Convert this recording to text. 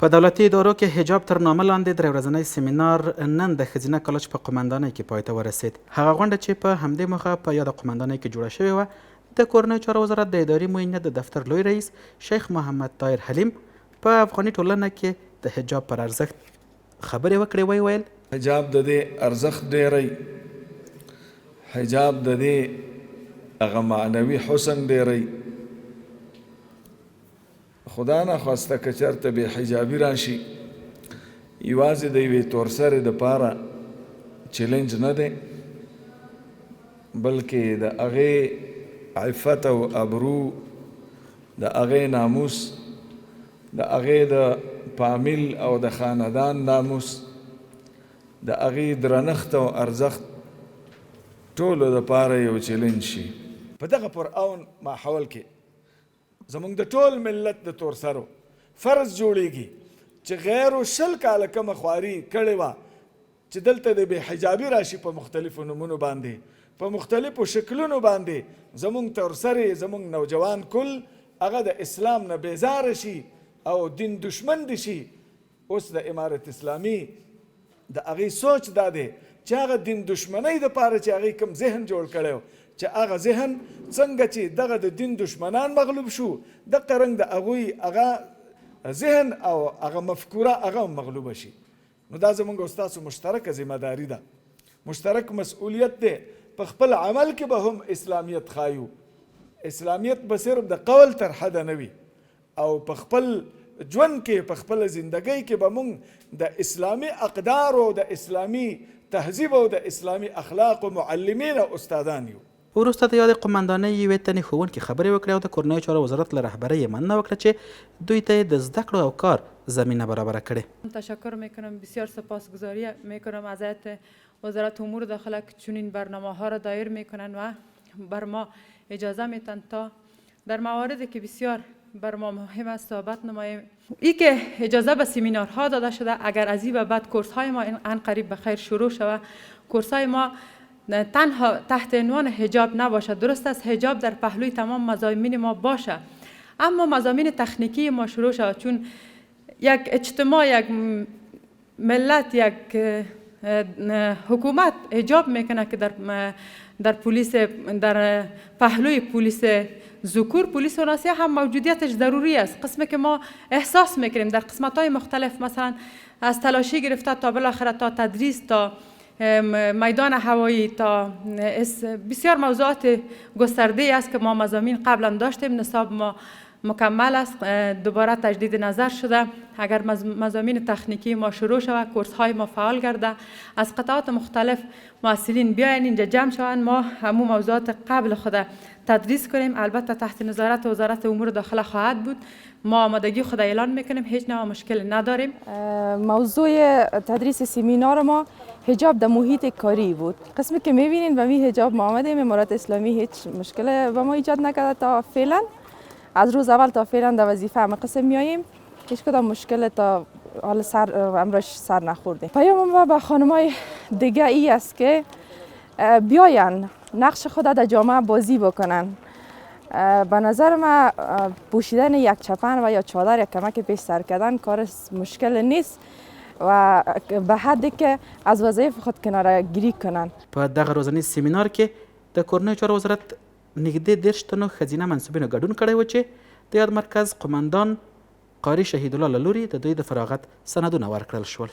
په دولتي ادارو کې حجاب تر نامه لاندې درې ورځنی سیمینار نن د ښځینه کالج په قومندانۍ کې پای ته ورسید. هغه غونډه چې په همدې موخه په یاده قومندانۍ کې جوړه شوې وه د کورنیو چارو وزارت د اداري معینیت د دفتر لوی رئیس شیخ محمد طاهر حلیم په افغاني ټولنه کې د حجاب پر ارزښت خبرې وکړې. ویل حجاب د دې ارزښت ډېری، حجاب د دې هغه معنوي حسن ډېری. خدا نخواسته که چېرته بې حجابي راشي یوازې د یوې تورسرې دپاره چیلنج نه دی، بلکې د هغې عفت او ابرو، د هغې ناموس، د هغې د فامیل او د خاندان ناموس، د هغې درنښت او ارزښت ټولو دپاره یو چیلنج شي. په دغه پرامن ماحول کې زمونږ د ټول ملت د تورسرو فرض جوړیږي چې غیرو 20 کاله کومه خواري کړې وه چې دلته د بې حجابي راشي په مختلفو نومونو باندې، په مختلفو شکلونو باندې زمونږ تورسرې، زمونږ نوجوان کل هغه د اسلام نه بیزاره شي او دین دشمن دي شي. اوس د امارت اسلامي د هغې سوچ دا دی چې هغه دین دشمنۍ دپاره چې هغې کوم ذهن جوړ کړی چې هغه ذهن څنګه چې دغه د دین دشمنان مغلوب شو، دغه رنګ د هغوی هغه ذهن او هغه مفکوره هغه مغلوبه شي. نو دا زموږ او ستاسو مشترکه ذمهداري ده، مشترک مسؤلیت دی. په خپل عمل کې به هم اسلامیت ښایو. اسلامیت به صرف د قول تر حده نه وي او په خپل ژوند کې، په خپله زندګۍ کې به موږ د اسلامي اقدارو، د اسلامي تهذیب او د اسلامي اخلاقو معلمین او استادان یو. وروسته د یادې قومندانۍ یوې تنې ښوونکي خبرې وکړې او د کورنیو چارو وزارت له رهبرۍ یې مننه وکړه چې دوی ته یې د زده کړو او کار زمینه برابره کړې. تشکر میکنم، بسیار سپاسگزاری میکنم از وزارت امور داخله که چنین برنامه ها را دایر میکنن و بر ما اجازه میتن تا در مواردی که بسیار بر ما مهم است صحبت نماییم. ای که اجازه به سمینارها داده شده، اگر از این به بعد کورس های ما ان قریب به خیر شروع شود، کورس های ما تنها تحت عنوان حجاب نباشد. درست است حجاب در پهلوی تمام مضامین ما باشه، اما مضامین تکنیکی ما شروع شود، چون یک اجتماع، یک ملت، یک حکومت حجاب میکنه که در پلیس، در پهلوی پلیس ذکور، پلیس وناسیه هم موجودیتش ضروری است. قسمی که ما احساس میکنیم در قسمت های مختلف، مثلا از تلاشی گرفته تا بالاخره تا تدریس، تا میدان هوایی، تا بسیار موضوعات گسترده است که ما مضامین قبلا داشتیم. نصاب ما مکمل است، دوباره تجدید نظر شده. اگر مضامین تکنیکی ما شروع شود، کورس های ما فعال گرده، از قطعات مختلف محصلین بیاین اینجا جمع شوند، ما همون موضوعات قبل خود تدریس کنیم. البته تحت نظارت وزارت امور داخله خواهد بود. ما آمادگی خود اعلان میکنیم، هیچ نوع مشکل نداریم. موضوع تدریس سمینار ما حجاب در محیط کاری بود. قسمی که میبینید به می حجاب ما آمدیم، امارت اسلامی هیچ مشکل به ما ایجاد نکرده تا فعلا. از روز اول تا فعلا در وظیفه همه قسم میاییم، هیچ کدام مشکل تا حال امروز سر نخوردیم. پیام ما به خانمای دیگه ای است که بیاین نقش خود در جامعه بازی بکنن. به نظر من پوشیدن یک چپن و یا چادر، یک کمک پیش سر کردن کار مشکل نیست و به حدی که از وظایف خود کناره گیری کنن. په دغه ورځني سیمینار کې د کورنیو چارو وزارت نږدې 10 تنو ښځینه منصبینو ګډون کړی و چې د یاد مرکز قومندان قاري شهید الله له لوري د دوی د فراغت سندونه ورکړل شول.